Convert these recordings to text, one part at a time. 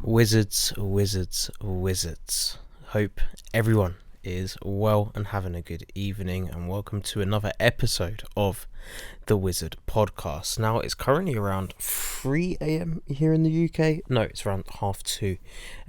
Wizards. Hope everyone is well and having a good evening, and welcome to another episode of the Wizard Podcast. Now, it's currently around 3 a.m. here in the UK. No, it's around half 2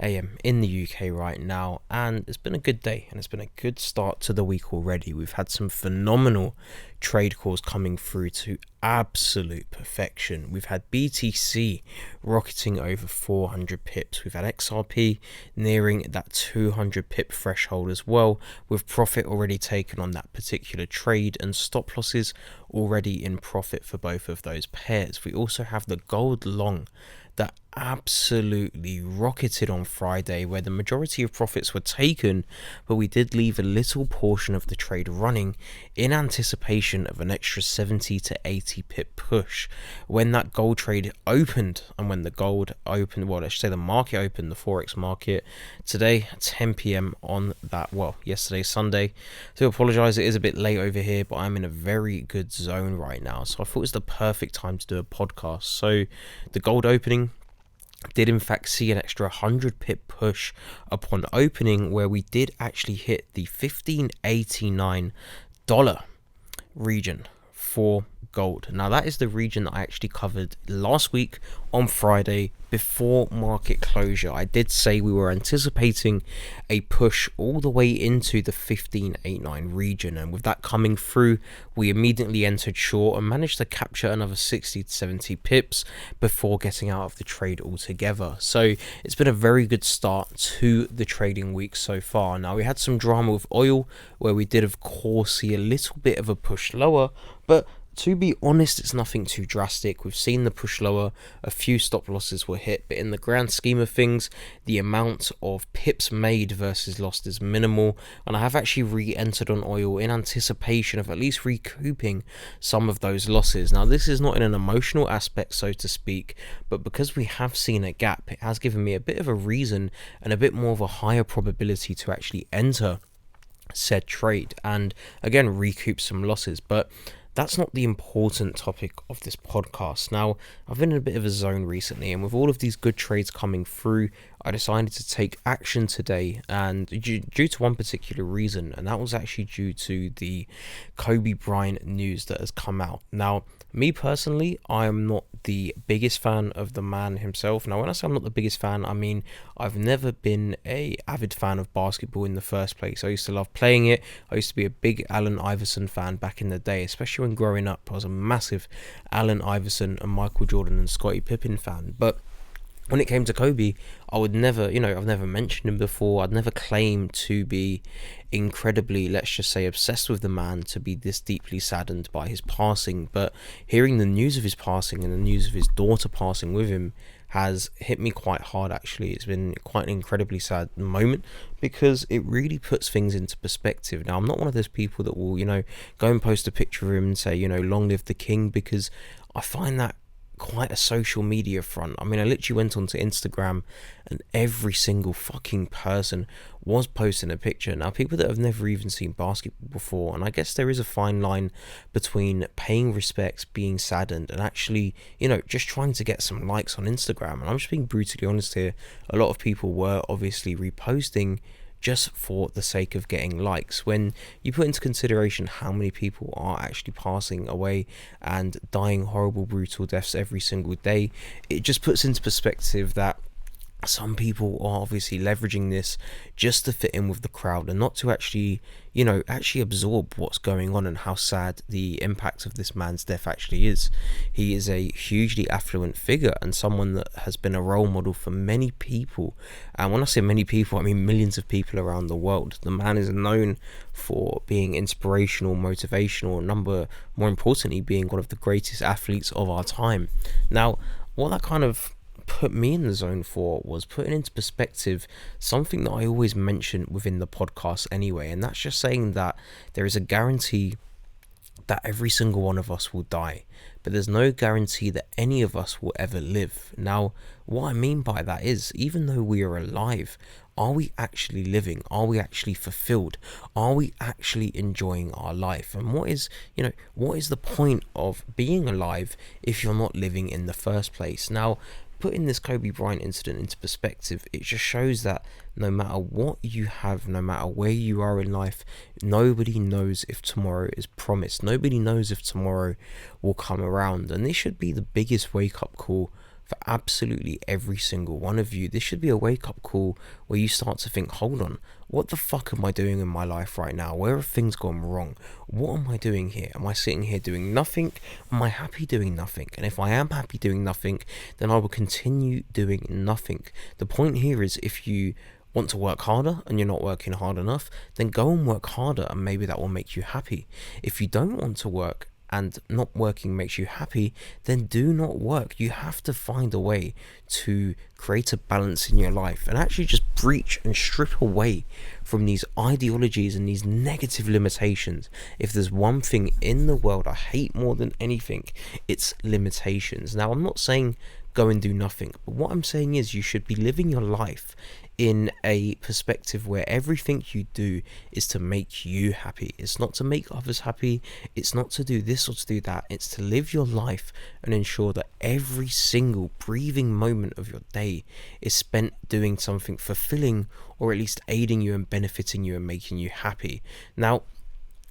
a.m. in the UK right now, and it's been a good day, and it's been a good start to the week already. We've had some phenomenal trade calls coming through to absolute perfection. We've had BTC rocketing over 400 pips. We've had XRP nearing that 200 pip threshold as well, with profit already taken on that particular trade and stop losses already in profit for both of those pairs. We also have the gold long that absolutely rocketed on Friday, where the majority of profits were taken, but we did leave a little portion of the trade running in anticipation of an extra 70 to 80 pip push. When that gold trade opened, and when the gold opened, well, let's say the market opened, the Forex market today, 10 p.m. on that, well, yesterday, Sunday. So I apologize, it is a bit late over here, but I'm in a very good zone right now. So I thought it was the perfect time to do a podcast. So the gold opening did in fact see an extra 100 pip push upon opening, where we did actually hit the $15.89 region for gold. Now that is the region that I actually covered last week on Friday before market closure. I did say we were anticipating a push all the way into the 15.89 region, and with that coming through, we immediately entered short and managed to capture another 60 to 70 pips before getting out of the trade altogether. So it's been a very good start to the trading week so far. Now, we had some drama with oil, where we did of course see a little bit of a push lower, but to be honest, it's nothing too drastic. We've seen the push lower, a few stop losses were hit, but in the grand scheme of things, the amount of pips made versus lost is minimal, and I have actually re-entered on oil in anticipation of at least recouping some of those losses. Now, this is not in an emotional aspect, so to speak, but because we have seen a gap, it has given me a bit of a reason and a bit more of a higher probability to actually enter said trade and again recoup some losses. But that's not the important topic of this podcast. Now, I've been in a bit of a zone recently, and with all of these good trades coming through, I decided to take action today, and due to one particular reason, and that was actually due to the Kobe Bryant news that has come out. Now, me personally, I am not the biggest fan of the man himself. Now, when I say I'm not the biggest fan, I mean I've never been a avid fan of basketball in the first place. I used to love playing it. I used to be a big Allen Iverson fan back in the day, especially when growing up. I was a massive Allen Iverson and Michael Jordan and Scottie Pippen fan. But when it came to Kobe, I would never, I've never mentioned him before. I'd never claimed to be incredibly, let's just say, obsessed with the man, to be this deeply saddened by his passing. But hearing the news of his passing and the news of his daughter passing with him has hit me quite hard, actually. It's been quite an incredibly sad moment, because it really puts things into perspective. Now, I'm not one of those people that will, go and post a picture of him and say, long live the king, because I find that quite a social media front. I mean, I literally went onto Instagram and every single fucking person was posting a picture. Now, people that have never even seen basketball before, and I guess there is a fine line between paying respects, being saddened, and actually, just trying to get some likes on Instagram. And I'm just being brutally honest here. A lot of people were obviously reposting just for the sake of getting likes. When you put into consideration how many people are actually passing away and dying horrible, brutal deaths every single day, it just puts into perspective that some people are obviously leveraging this just to fit in with the crowd and not to actually, actually absorb what's going on and how sad the impact of this man's death actually is. He is a hugely affluent figure and someone that has been a role model for many people. And when I say many people, I mean millions of people around the world. The man is known for being inspirational, motivational, more importantly, being one of the greatest athletes of our time. Now, what that kind of put me in the zone for was putting into perspective something that I always mention within the podcast anyway, and that's just saying that there is a guarantee that every single one of us will die, but there's no guarantee that any of us will ever live. Now, what I mean by that is, even though we are alive, are we actually living? Are we actually fulfilled? Are we actually enjoying our life? And what is the point of being alive if you're not living in the first place? Now, putting this Kobe Bryant incident into perspective, it just shows that no matter what you have, no matter where you are in life, nobody knows if tomorrow is promised. Nobody knows if tomorrow will come around. And this should be the biggest wake-up call for absolutely every single one of you. This should be a wake-up call where you start to think, hold on, what the fuck am I doing in my life right now? Where have things gone wrong? What am I doing here? Am I sitting here doing nothing? Am I happy doing nothing? And if I am happy doing nothing, then I will continue doing nothing. The point here is, if you want to work harder and you're not working hard enough, then go and work harder, and maybe that will make you happy. If you don't want to work and not working makes you happy, then do not work. You have to find a way to create a balance in your life and actually just breach and strip away from these ideologies and these negative limitations. If there's one thing in the world I hate more than anything, it's limitations. Now, I'm not saying go and do nothing, but what I'm saying is you should be living your life in a perspective where everything you do is to make you happy. It's not to make others happy. It's not to do this or to do that. It's to live your life and ensure that every single breathing moment of your day is spent doing something fulfilling, or at least aiding you and benefiting you and making you happy. Now,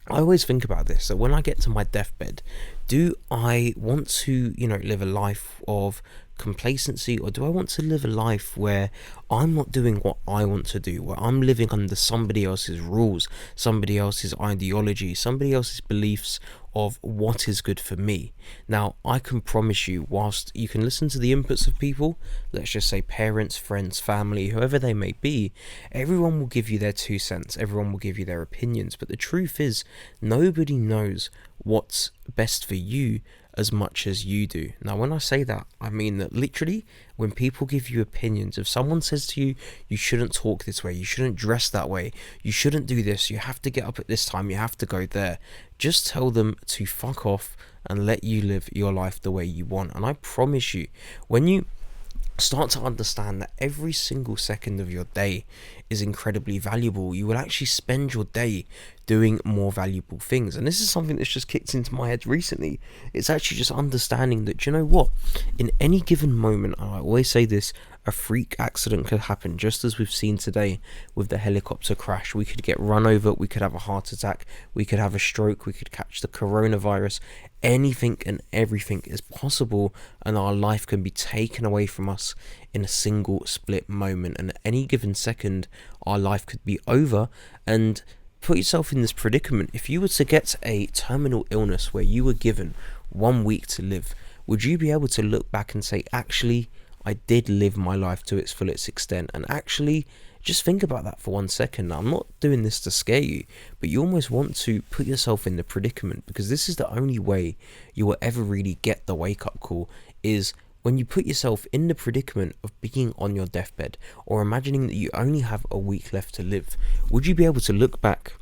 I always think about this, so when I get to my deathbed, do I want to, live a life of complacency, or do I want to live a life where I'm not doing what I want to do, where I'm living under somebody else's rules, somebody else's ideology, somebody else's beliefs of what is good for me? Now, I can promise you, whilst you can listen to the inputs of people, let's just say parents, friends, family, whoever they may be, everyone will give you their 2 cents, everyone will give you their opinions, but the truth is, nobody knows what's best for you as much as you do. Now, when I say that, I mean that literally, when people give you opinions, if someone says to you, you shouldn't talk this way, you shouldn't dress that way, you shouldn't do this, you have to get up at this time, you have to go there, just tell them to fuck off and let you live your life the way you want. And I promise you, when you start to understand that every single second of your day is incredibly valuable, you will actually spend your day doing more valuable things. And this is something that's just kicked into my head recently. It's actually just understanding that, you know what, in any given moment, and I always say this, a freak accident could happen, just as we've seen today with the helicopter crash. We could get run over, we could have a heart attack, we could have a stroke, we could catch the coronavirus. Anything and everything is possible, and our life can be taken away from us in a single split moment. And at any given second, our life could be over. And put yourself in this predicament. If you were to get a terminal illness where you were given 1 week to live, would you be able to look back and say, actually, I did live my life to its fullest extent? And actually, just think about that for 1 second. Now, I'm not doing this to scare you, but you almost want to put yourself in the predicament, because this is the only way you will ever really get the wake-up call, is when you put yourself in the predicament of being on your deathbed, or imagining that you only have a week left to live. Would you be able to look back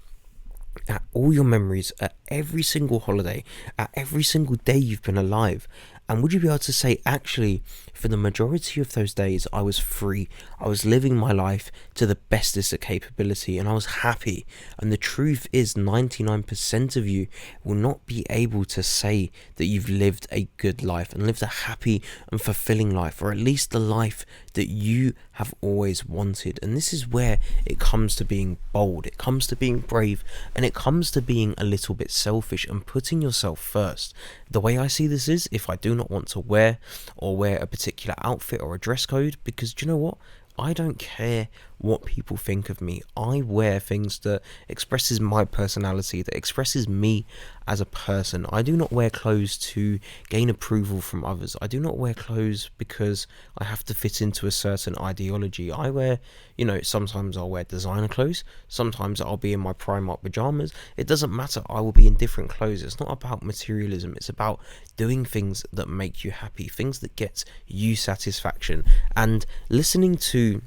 at all your memories, at every single holiday, at every single day you've been alive, and would you be able to say, actually, for the majority of those days, I was free, I was living my life to the bestest of capability, and I was happy? And the truth is, 99% of you will not be able to say that you've lived a good life and lived a happy and fulfilling life, or at least the life that you have always wanted. And this is where it comes to being bold, it comes to being brave, and it comes to being a little bit selfish and putting yourself first. The way I see this is, if I do not want to wear a particular outfit or a dress code, because do you know what? I don't care what people think of me. I wear things that expresses my personality, that expresses me as a person. I do not wear clothes to gain approval from others. I do not wear clothes because I have to fit into a certain ideology. I wear, sometimes I'll wear designer clothes, sometimes I'll be in my Primark pajamas. It doesn't matter, I will be in different clothes. It's not about materialism, it's about doing things that make you happy, things that get you satisfaction. And listening to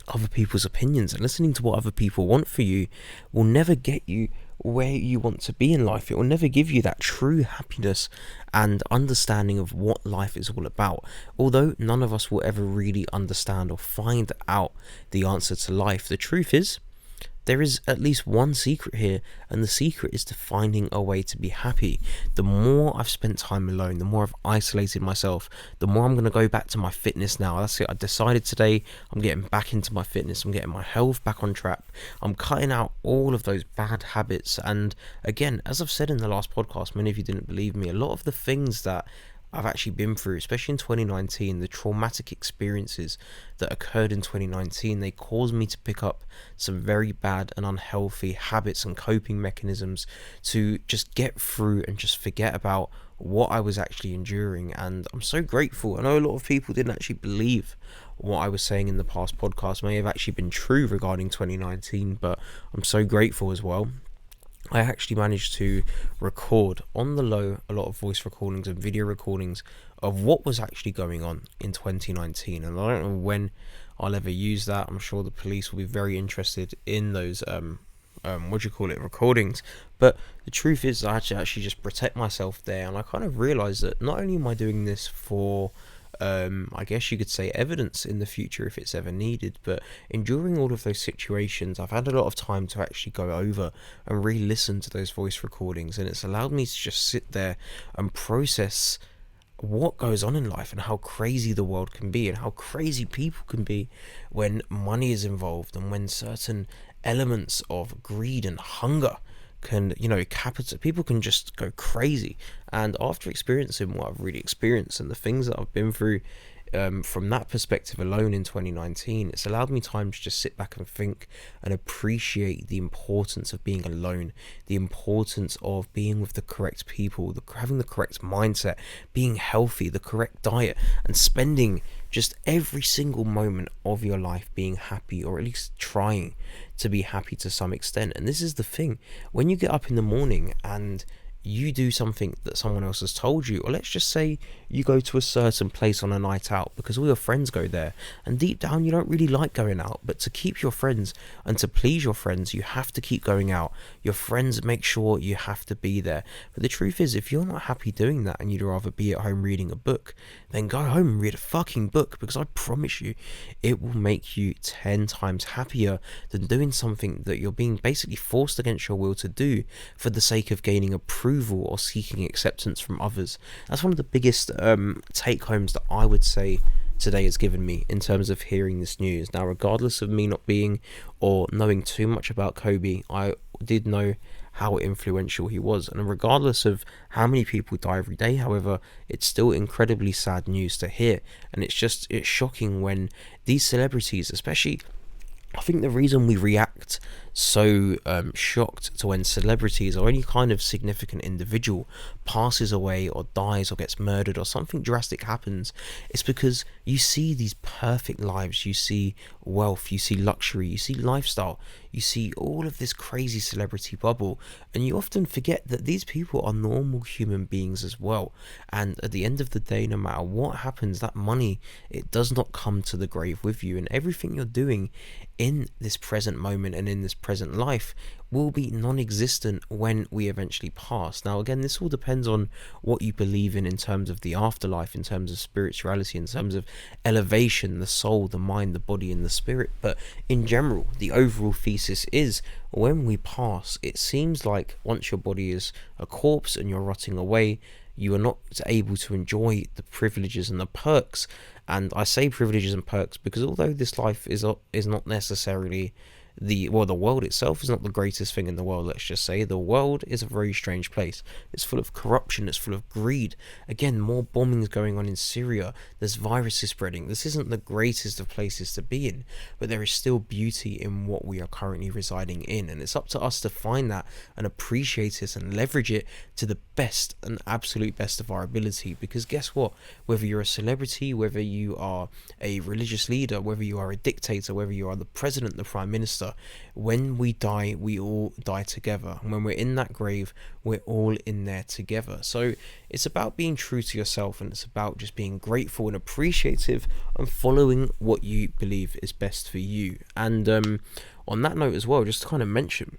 other people's opinions and listening to what other people want for you will never get you where you want to be in life. It will never give you that true happiness and understanding of what life is all about. Although none of us will ever really understand or find out the answer to life, the truth is, there is at least one secret here, and the secret is to finding a way to be happy. The more I've spent time alone, the more I've isolated myself, the more I'm going to go back to my fitness now. That's it. I decided today I'm getting back into my fitness. I'm getting my health back on track. I'm cutting out all of those bad habits. And again, as I've said in the last podcast, many of you didn't believe me. A lot of the things that I've actually been through, especially in 2019, the traumatic experiences that occurred in 2019, they caused me to pick up some very bad and unhealthy habits and coping mechanisms to just get through and just forget about what I was actually enduring. And I'm so grateful. I know a lot of people didn't actually believe what I was saying in the past podcast may have actually been true regarding 2019, but I'm so grateful as well. I actually managed to record on the low a lot of voice recordings and video recordings of what was actually going on in 2019, and I don't know when I'll ever use that. I'm sure the police will be very interested in those recordings, but the truth is I had to actually just protect myself there, and I kind of realized that not only am I doing this for I guess you could say evidence in the future if it's ever needed, but enduring all of those situations, I've had a lot of time to actually go over and re-listen to those voice recordings, and it's allowed me to just sit there and process what goes on in life and how crazy the world can be and how crazy people can be when money is involved and when certain elements of greed and hunger can, capital people can just go crazy. And after experiencing what I've really experienced and the things that I've been through, from that perspective alone in 2019, it's allowed me time to just sit back and think and appreciate the importance of being alone, the importance of being with the correct people, having the correct mindset, being healthy, the correct diet, and spending just every single moment of your life being happy, or at least trying to be happy to some extent. And this is the thing, when you get up in the morning and you do something that someone else has told you, or let's just say you go to a certain place on a night out because all your friends go there, and deep down you don't really like going out, but to keep your friends and to please your friends, you have to keep going out. Your friends make sure you have to be there. But the truth is, if you're not happy doing that and you'd rather be at home reading a book, then go home and read a fucking book, because I promise you it will make you 10 times happier than doing something that you're being basically forced against your will to do for the sake of gaining approval or seeking acceptance from others. That's one of the biggest take homes that I would say today has given me in terms of hearing this news. Now, regardless of me not being or knowing too much about Kobe, I did know how influential he was, and regardless of how many people die every day, however, it's still incredibly sad news to hear. And it's shocking when these celebrities, especially, I think the reason we react so shocked to when celebrities or any kind of significant individual passes away or dies or gets murdered or something drastic happens, is because you see these perfect lives, you see wealth, you see luxury, you see lifestyle, you see all of this crazy celebrity bubble, and you often forget that these people are normal human beings as well. And at the end of the day, no matter what happens, that money, it does not come to the grave with you, and everything you're doing in this present moment and in this present life will be non-existent when we eventually pass. Now again, this all depends on what you believe in terms of the afterlife, in terms of spirituality, in terms of elevation, the soul, the mind, the body and the spirit. But in general, the overall thesis is, when we pass, it seems like once your body is a corpse and you're rotting away, you are not able to enjoy the privileges and the perks. And I say privileges and perks because although this life is not necessarily the world itself is not the greatest thing in the world, let's just say. The world is a very strange place. It's full of corruption, it's full of greed. Again, more bombings going on in Syria, there's viruses spreading. This isn't the greatest of places to be in, but there is still beauty in what we are currently residing in, and it's up to us to find that and appreciate it and leverage it to the best and absolute best of our ability. Because guess what, whether you're a celebrity, whether you are a religious leader, whether you are a dictator, whether you are the president, the prime minister, when we die, we all die together, and when we're in that grave, we're all in there together. So it's about being true to yourself, and it's about just being grateful and appreciative and following what you believe is best for you. And on that note as well, just to kind of mention,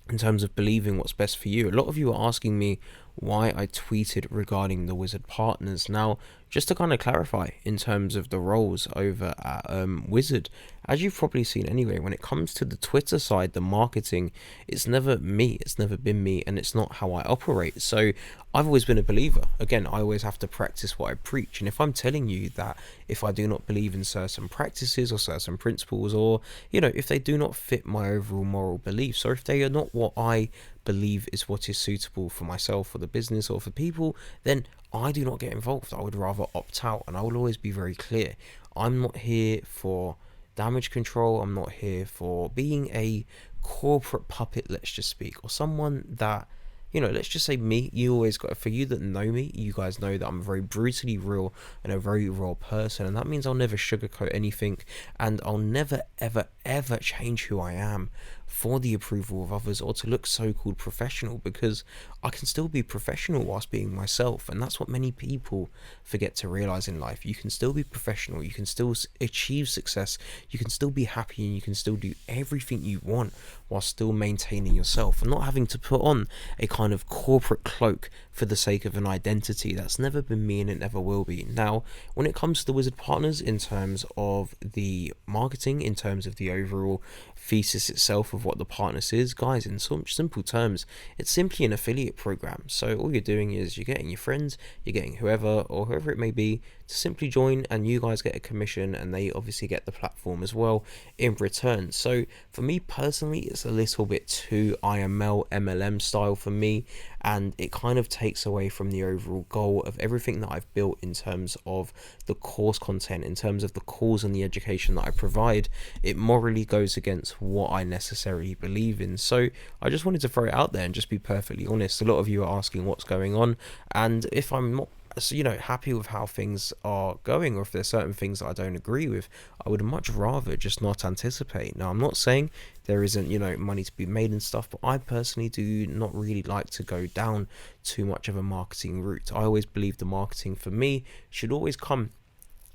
in terms of believing what's best for you, a lot of you are asking me, why I tweeted regarding the Wizard partners. Now, just to kind of clarify in terms of the roles over at Wizard, as you've probably seen anyway, when it comes to the Twitter side, the marketing, it's never me, it's never been me, and it's not how I operate. So I've always been a believer. Again, I always have to practice what I preach. And if I'm telling you that if I do not believe in certain practices or certain principles, or, you know, if they do not fit my overall moral beliefs, or if they are not what I believe is what is suitable for myself, for the business, or for people, then I do not get involved. I would rather opt out, and I will always be very clear. I'm not here for damage control. I'm not here for being a corporate puppet, let's just speak, or someone that, you know, let's just say me. You always got, for you that know me, you guys know that I'm very brutally real and a very raw person, and that means I'll never sugarcoat anything, and I'll never ever change who I am for the approval of others or to look so-called professional, because I can still be professional whilst being myself. And that's what many people forget to realize in life. You can still be professional, you can still achieve success, you can still be happy, and you can still do everything you want while still maintaining yourself and not having to put on a kind of corporate cloak for the sake of an identity. That's never been me, and it never will be. Now, when it comes to the Wizard partners, in terms of the marketing, in terms of the overall thesis itself of what the partners is, guys, in some simple terms, it's simply an affiliate program. So all you're doing is you're getting your friends, you're getting whoever it may be to simply join, and you guys get a commission, and they obviously get the platform as well in return. So for me personally, it's a little bit too IML MLM style for me, and it kind of takes away from the overall goal of everything that I've built in terms of the course content, in terms of the calls and the education that I provide. It morally goes against what I necessarily believe in. So I just wanted to throw it out there and just be perfectly honest. A lot of you are asking what's going on, and if I'm not, you know, happy with how things are going, or if there's certain things that I don't agree with, I would much rather just not anticipate. Now, I'm not saying there isn't, you know, money to be made and stuff, but I personally do not really like to go down too much of a marketing route. I always believe the marketing for me should always come,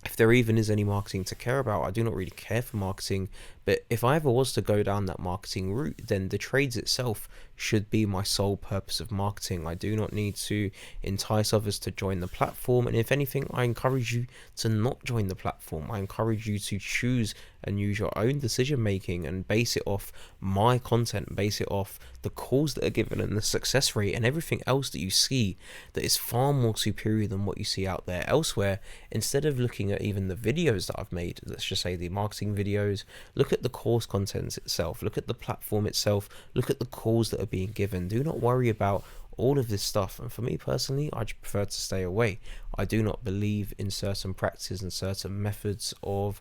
if there even is any marketing to care about. I do not really care for marketing, but if I ever was to go down that marketing route, then the trades itself should be my sole purpose of marketing. I do not need to entice others to join the platform, and if anything, I encourage you to not join the platform. I encourage you to choose and use your own decision making and base it off my content, base it off the calls that are given and the success rate and everything else that you see that is far more superior than what you see out there elsewhere. Instead of looking at even the videos that I've made, let's just say the marketing videos, look at the course contents itself, look at the platform itself, look at the calls that are being given. Do not worry about all of this stuff. And for me personally, I just prefer to stay away. I do not believe in certain practices and certain methods of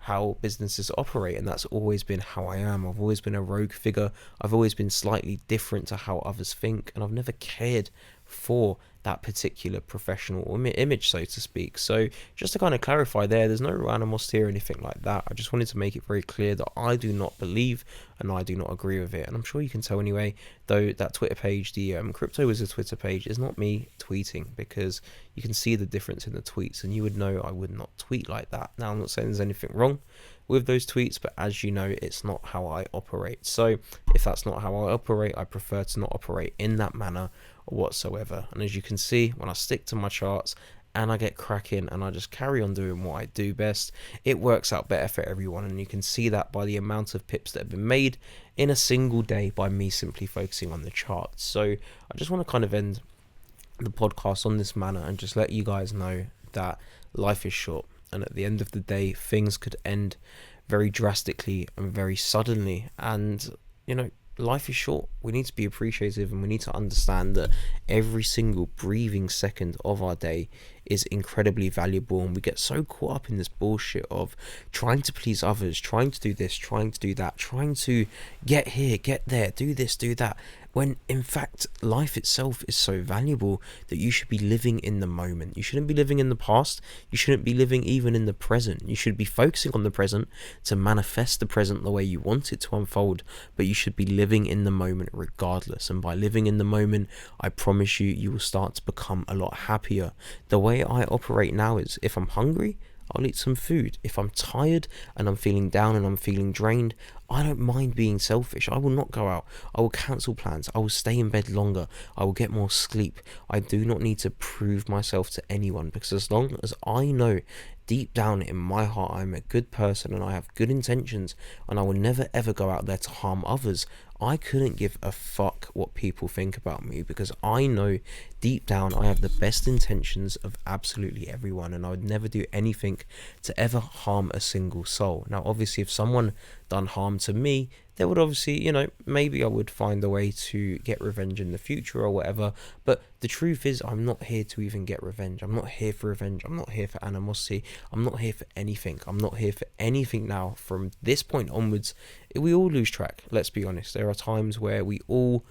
how businesses operate, and that's always been how I am. I've always been a rogue figure. I've always been slightly different to how others think, and I've never cared for that particular professional image, so to speak. So just to kind of clarify there's no animosity or anything like that. I just wanted to make it very clear that I do not believe and I do not agree with it, and I'm sure you can tell anyway, though that Twitter page, the CryptoWZRD Twitter page, is not me tweeting, because you can see the difference in the tweets, and you would know I would not tweet like that. Now, I'm not saying there's anything wrong with those tweets, but as you know, it's not how I operate. So if that's not how I operate, I prefer to not operate in that manner whatsoever. And as you can see, when I stick to my charts and I get cracking and I just carry on doing what I do best, it works out better for everyone. And you can see that by the amount of pips that have been made in a single day by me simply focusing on the charts. So I just want to kind of end the podcast on this manner and just let you guys know that life is short, and at the end of the day, things could end very drastically and very suddenly. And, you know, life is short. We need to be appreciative, and we need to understand that every single breathing second of our day is incredibly valuable. And we get so caught up in this bullshit of trying to please others, trying to do this, trying to do that, trying to get here, get there, do this, do that, when in fact life itself is so valuable that you should be living in the moment. You shouldn't be living in the past. You shouldn't be living even in the present. You should be focusing on the present to manifest the present the way you want it to unfold, but you should be living in the moment regardless. And by living in the moment, I promise you, you will start to become a lot happier. The way I operate now is, if I'm hungry, I'll eat some food. If I'm tired and I'm feeling down and I'm feeling drained, I don't mind being selfish. I will not go out. I will cancel plans. I will stay in bed longer. I will get more sleep. I do not need to prove myself to anyone, because as long as I know deep down in my heart I'm a good person and I have good intentions and I will never ever go out there to harm others, I couldn't give a fuck what people think about me, because I know deep down I have the best intentions of absolutely everyone, and I would never do anything to ever harm a single soul. Now, obviously, if someone done harm to me, there would obviously, maybe I would find a way to get revenge in the future or whatever. But the truth is, I'm not here to even get revenge. I'm not here for revenge. I'm not here for animosity. I'm not here for anything. I'm not here for anything now. From this point onwards, we all lose track. Let's be honest. There are times where we all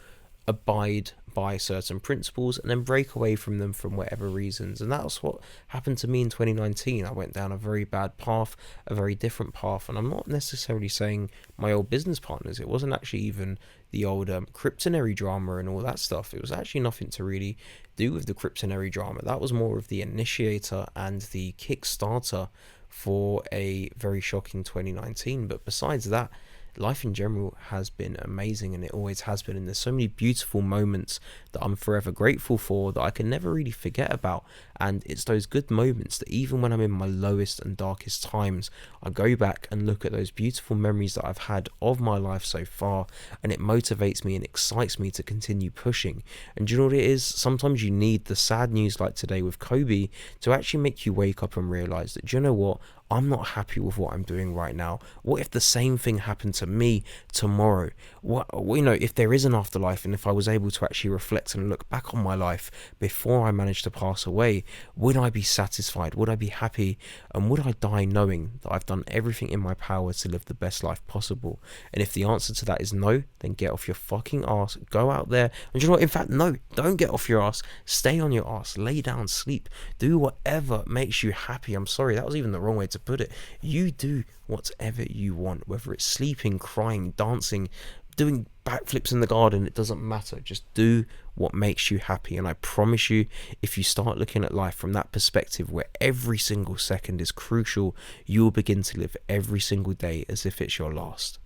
abide by certain principles and then break away from them from whatever reasons, and that's what happened to me in 2019. I went down a very bad path, a very different path, and I'm not necessarily saying my old business partners. It wasn't actually even the old cryptonary drama and all that stuff. It was actually nothing to really do with the cryptonary drama. That was more of the initiator and the kickstarter for a very shocking 2019. But besides that, life in general has been amazing, and it always has been, and there's so many beautiful moments that I'm forever grateful for that I can never really forget about. And it's those good moments that even when I'm in my lowest and darkest times, I go back and look at those beautiful memories that I've had of my life so far, and it motivates me and excites me to continue pushing. And do you know what it is? Sometimes you need the sad news like today with Kobe to actually make you wake up and realize that, do you know what? I'm not happy with what I'm doing right now. What if the same thing happened to me tomorrow? If there is an afterlife, and if I was able to actually reflect and look back on my life before I managed to pass away, would I be satisfied? Would I be happy? And would I die knowing that I've done everything in my power to live the best life possible? And if the answer to that is no, then get off your fucking ass, go out there, and you know what? In fact, no, don't get off your ass. Stay on your ass, lay down, sleep, do whatever makes you happy. I'm sorry, that was even the wrong way to put it. You do whatever you want, whether it's sleeping, crying, dancing, doing backflips in the garden, it doesn't matter. Just do what makes you happy. And I promise you, if you start looking at life from that perspective where every single second is crucial, you will begin to live every single day as if it's your last.